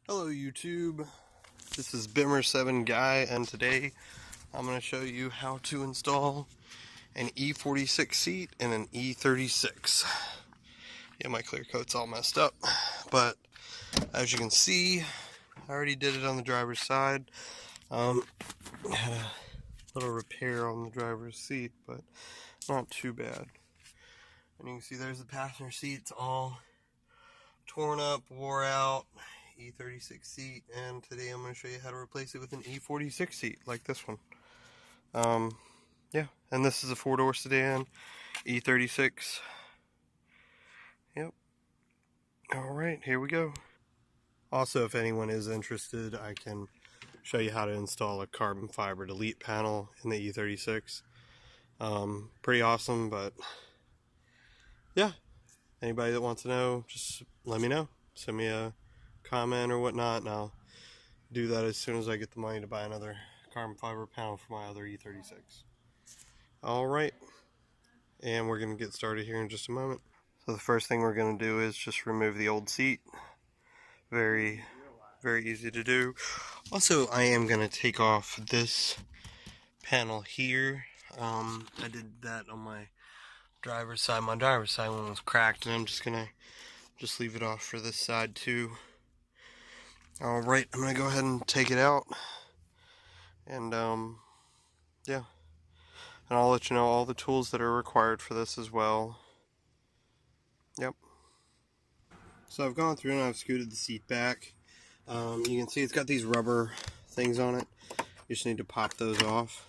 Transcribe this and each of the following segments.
Hello YouTube, this is Bimmer7 Guy, and today I'm going to show you how to install an E46 seat and an E36. Yeah, my clear coat's all messed up, but as you can see, I already did it on the driver's side. Had a little repair on the driver's seat, but not too bad. And you can see there's the passenger seat, it's all torn up, wore out. E36 seat, and today I'm going to show you how to replace it with an E46 seat like this one. Yeah, and this is a 4-door sedan, E36. Yep. Alright, here we go. Also, if anyone is interested, I can show you how to install a carbon fiber delete panel in the E36. Pretty awesome, but yeah, anybody that wants to know, just let me know. Send me a comment or whatnot, and I'll do that as soon as I get the money to buy another carbon fiber panel for my other E36. Alright, and we're going to get started here in just a moment. So the first thing we're going to do is just remove the old seat. Very easy to do. Also, I am going to take off this panel here. I did that on my driver's side. My driver's side one was cracked, and I'm just going to leave it off for this side too. Alright, I'm going to go ahead and take it out, and yeah, and I'll let you know all the tools that are required for this as well. Yep. So I've gone through and I've scooted the seat back. You can see it's got these rubber things on it. You just need to pop those off.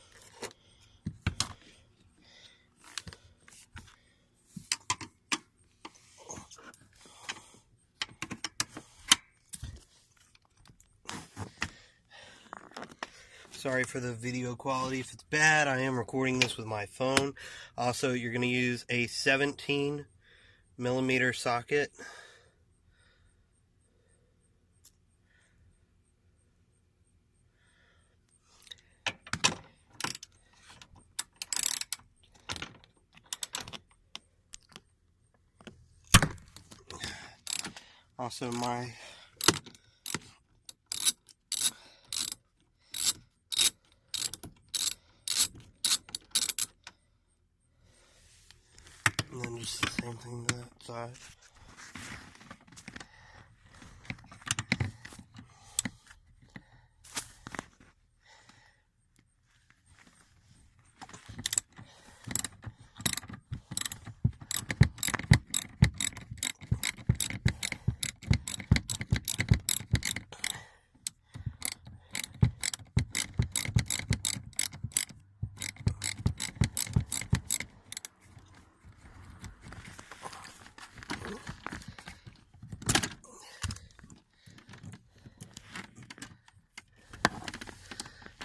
Sorry for the video quality if it's bad. I am recording this with my phone. Also, you're going to use a 17mm socket. Also, my and then just the same thing to that side.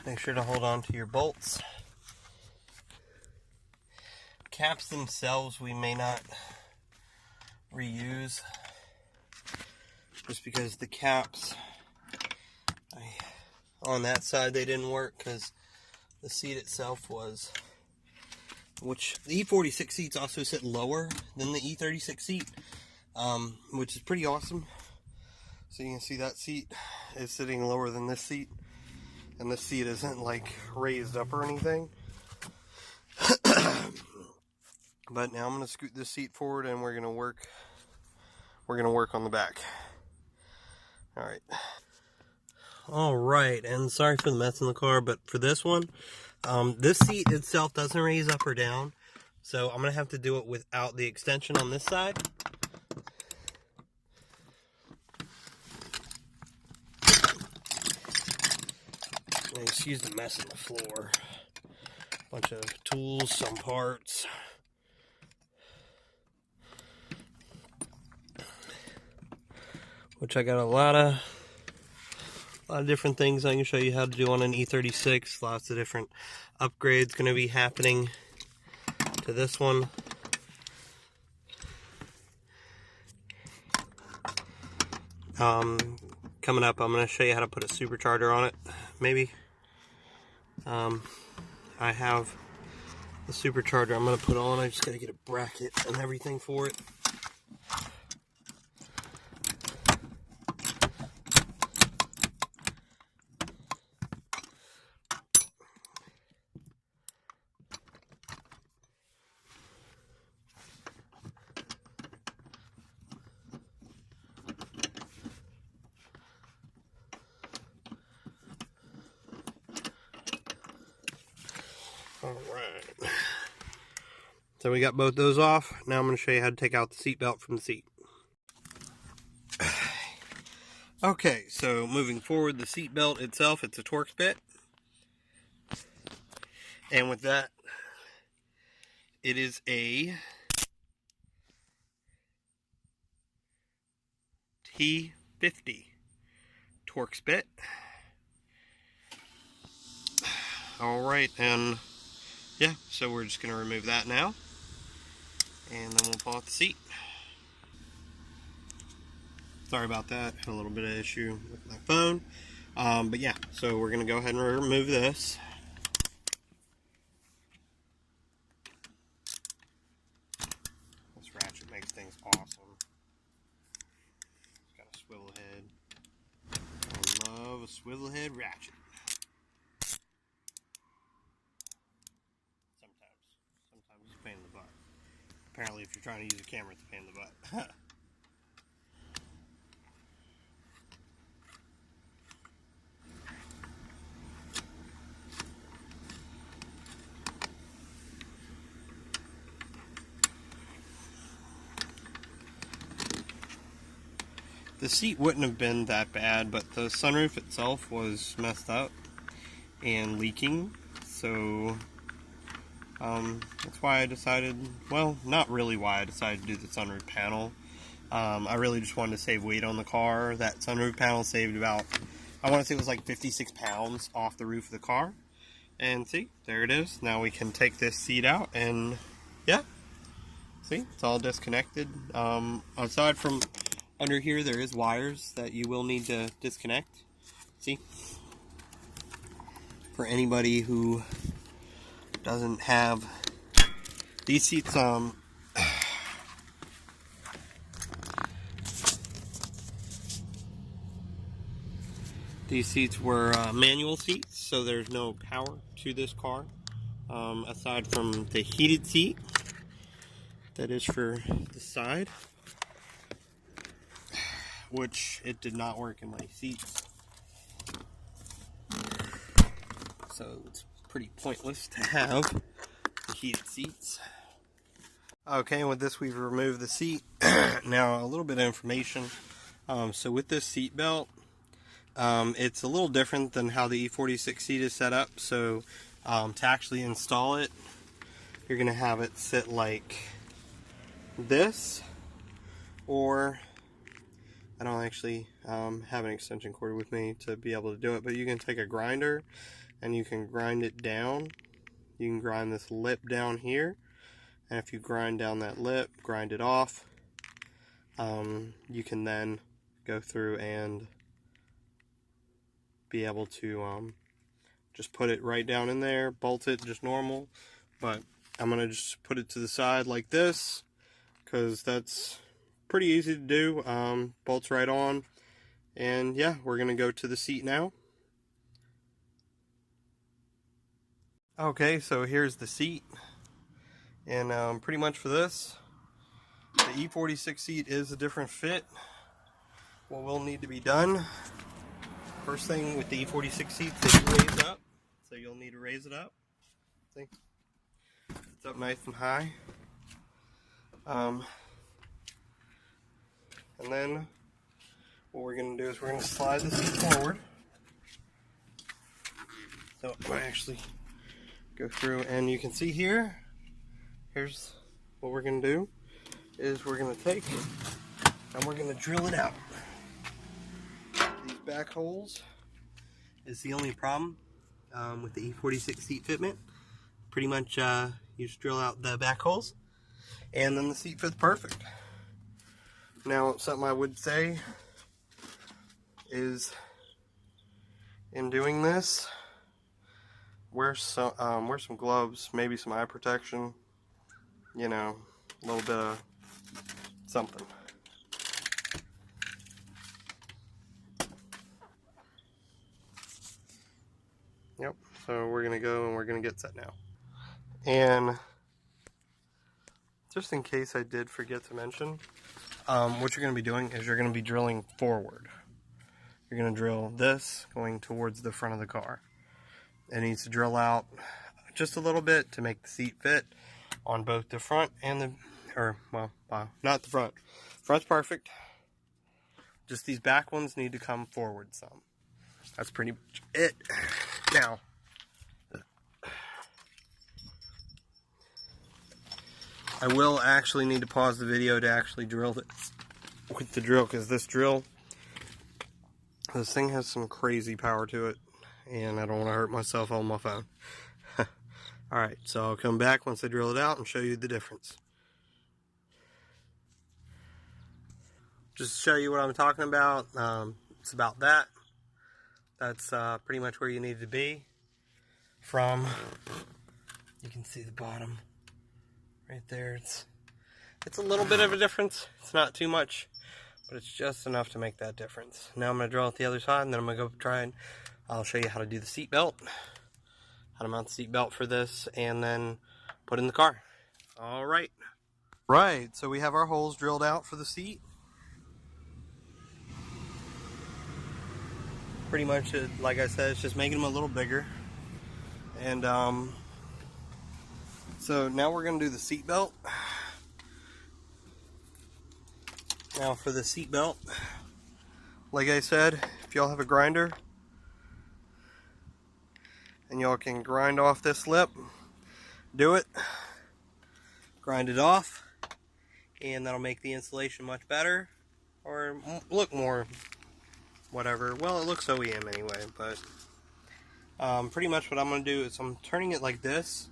Make sure to hold on to your bolts. Caps themselves we may not reuse, just because the caps on that side they didn't work because the seat itself was, which the E46 seats also sit lower than the E36 seat, which is pretty awesome. So you can see that seat is sitting lower than this seat. And this seat isn't like raised up or anything. But now I'm going to scoot this seat forward and we're going to work on the back. Alright, and sorry for the mess in the car, but for this one, this seat itself doesn't raise up or down. So I'm going to have to do it without the extension on this side. Excuse the mess on the floor. Bunch of tools, some parts. Which I got a lot of different things I can show you how to do on an E36. Lots of different upgrades going to be happening to this one. Coming up, I'm going to show you how to put a supercharger on it, maybe. I have the supercharger I'm going to put on. I just got to get a bracket and everything for it. Alright. So we got both those off. Now I'm going to show you how to take out the seat belt from the seat. Okay, so moving forward, the seat belt itself, it's a Torx bit. And with that, it is a T50 Torx bit. Alright, and yeah, so we're just going to remove that now. And then we'll pull out the seat. Sorry about that, had a little bit of issue with my phone. But yeah, so we're going to go ahead and remove this. This ratchet makes things awesome. It's got a swivel head. I love a swivel head ratchet. Sometimes it's a pain in the butt. Apparently if you're trying to use a camera, it's a pain in the butt. The seat wouldn't have been that bad, but the sunroof itself was messed up and leaking, so that's why I decided, well, not really why I decided to do the sunroof panel. I really just wanted to save weight on the car. That sunroof panel saved about, I want to say it was like 56 pounds off the roof of the car. And see, there it is. Now we can take this seat out and, yeah, see, it's all disconnected. Aside from under here, there is wires that you will need to disconnect. See? For anybody who doesn't have these seats, these seats were manual seats, so there's no power to this car. Aside from the heated seat, that is for the side, which it did not work in my seats. So it's pretty pointless to have the heated seats. Okay, and with this we've removed the seat. Now a little bit of information. So with this seat belt, it's a little different than how the E46 seat is set up. So to actually install it, you're going to have it sit like this, or I don't actually have an extension cord with me to be able to do it, but you can take a grinder and you can grind it down. You can grind this lip down here, and if you grind down that lip, grind it off, you can then go through and be able to just put it right down in there, bolt it just normal. But I'm going to just put it to the side like this, because that's pretty easy to do. Bolts right on. And yeah, we're going to go to the seat now. Okay, so here's the seat. And pretty much for this, the E46 seat is a different fit. What will need to be done, first thing with the E46 seat, they do raise up. So you'll need to raise it up. See? It's up nice and high. And then what we're going to do is we're going to slide the seat forward. So I actually go through, and you can see here, here's what we're going to do, is we're going to take and we're going to drill it out. These back holes is the only problem with the E46 seat fitment. Pretty much you just drill out the back holes, and then the seat fits perfect. Now, something I would say is, in doing this, wear some gloves, maybe some eye protection, you know, a little bit of something. Yep, so we're going to go and we're going to get set now. And just in case I did forget to mention, what you're going to be doing is you're going to be drilling forward. You're going to drill this going towards the front of the car. It needs to drill out just a little bit to make the seat fit on both the front and the, well, not the front. Front's perfect. Just these back ones need to come forward some. That's pretty much it. Now, I will actually need to pause the video to actually drill this with the drill, because this thing has some crazy power to it, and I don't want to hurt myself on my phone. Alright, so I'll come back once I drill it out and show you the difference. Just to show you what I'm talking about, it's about that. That's pretty much where you need to be from. You can see the bottom right there. It's a little bit of a difference. It's not too much, but it's just enough to make that difference. Now I'm going to drill out the other side, and then I'm going to go try and I'll show you how to do the seat belt, how to mount the seat belt for this, and then put in the car. All right. Right, so we have our holes drilled out for the seat. Pretty much, like I said, it's just making them a little bigger. And so now we're going to do the seat belt. Now for the seat belt, like I said, if y'all have a grinder and y'all can grind off this lip, do it. Grind it off, and that'll make the installation much better, or look more whatever. Well, it looks OEM anyway, but pretty much what I'm going to do is I'm turning it like this,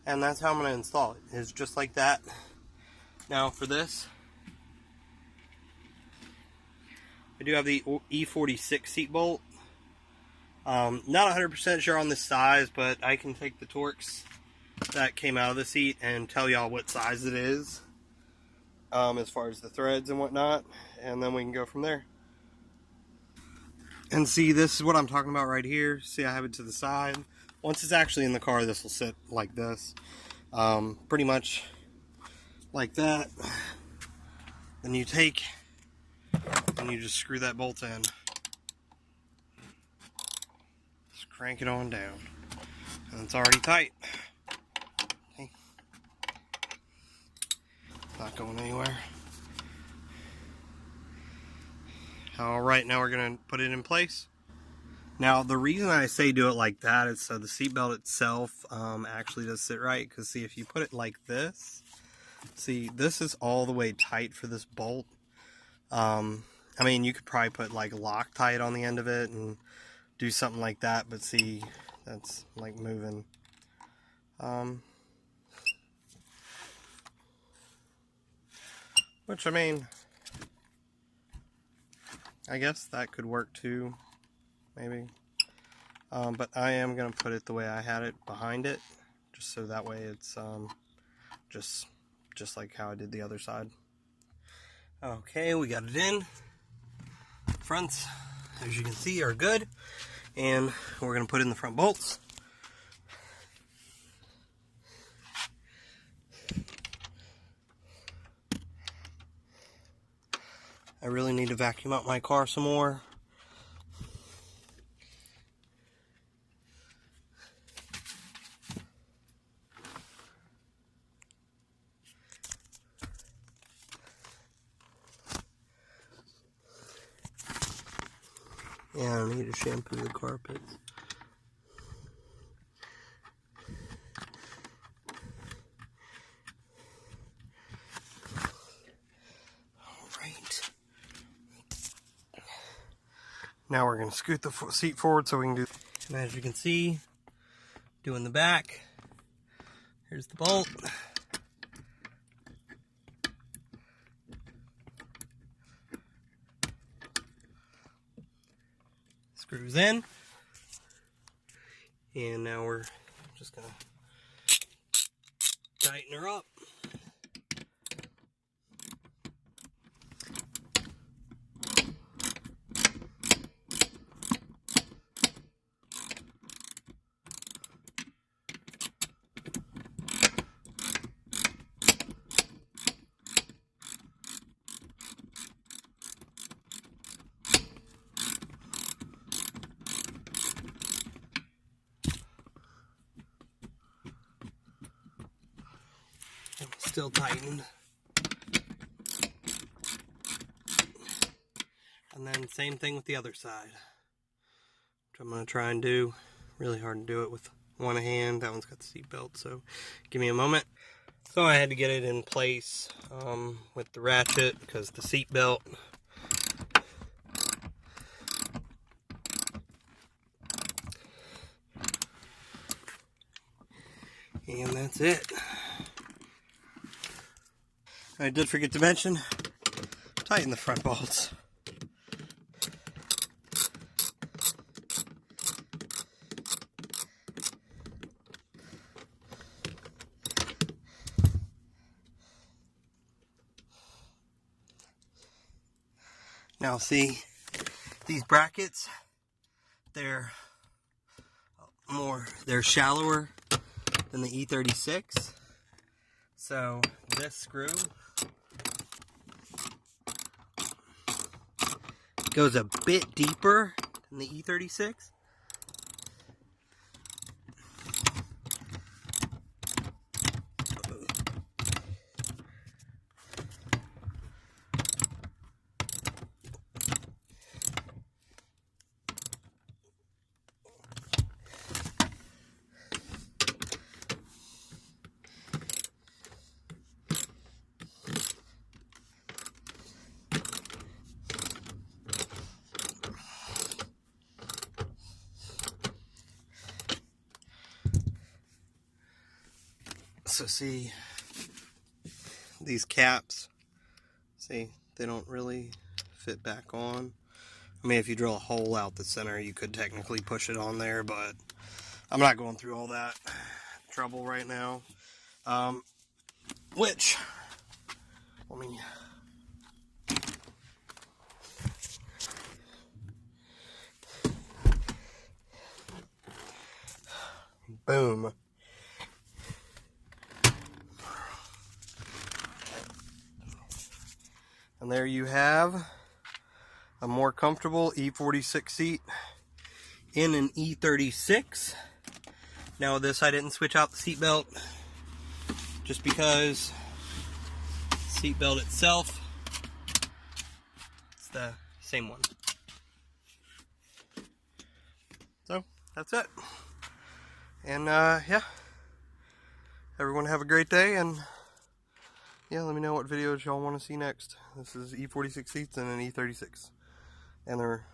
and that's how I'm going to install it. It's just like that. Now for this, I do have the E46 seat bolt. Not 100% sure on the size, but I can take the Torx that came out of the seat and tell y'all what size it is, as far as the threads and whatnot, and then we can go from there. And see, this is what I'm talking about right here. See, I have it to the side. Once it's actually in the car, this will sit like this. Pretty much like that. Then you take and you just screw that bolt in. Just crank it on down. And it's already tight. Okay. It's not going anywhere. Alright, now we're going to put it in place. Now, the reason I say do it like that is so the seatbelt itself actually does sit right. Because, see, if you put it like this, see, this is all the way tight for this bolt. I mean, you could probably put, like, Loctite on the end of it and do something like that. But, see, that's, like, moving. Which, I mean, I guess that could work too, maybe. But I am going to put it the way I had it behind it, just so that way it's just like how I did the other side. Okay, we got it in. Fronts, as you can see, are good. And we're going to put in the front bolts. I really need to vacuum out my car some more. Yeah, I need to shampoo the carpets. Alright. Now we're going to scoot the seat forward so we can do, and as you can see, doing the back. Here's the bolt. Screws in. And now we're just going to tighten her up. still tightened. And then same thing with the other side, which I'm going to try and do. Really hard to do it with one hand. That one's got the seat belt, so give me a moment. So I had to get it in place with the ratchet because the seat belt. And that's it. I did forget to mention, tighten the front bolts. Now see, these brackets, they're shallower than the E36. So this screw goes a bit deeper than the E36. So see, these caps, see, they don't really fit back on. I mean, if you drill a hole out the center, you could technically push it on there, but I'm not going through all that trouble right now. Which, let me... Boom. And there you have a more comfortable E46 seat in an E36. Now with this, I didn't switch out the seat belt just because the seat belt itself, it's the same one. So that's it. And yeah, everyone have a great day, and yeah, let me know what videos y'all want to see next. This is E46 seats and an E36. And they're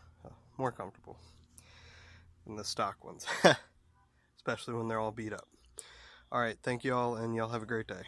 more comfortable than the stock ones. Especially when they're all beat up. Alright, thank you all, and y'all have a great day.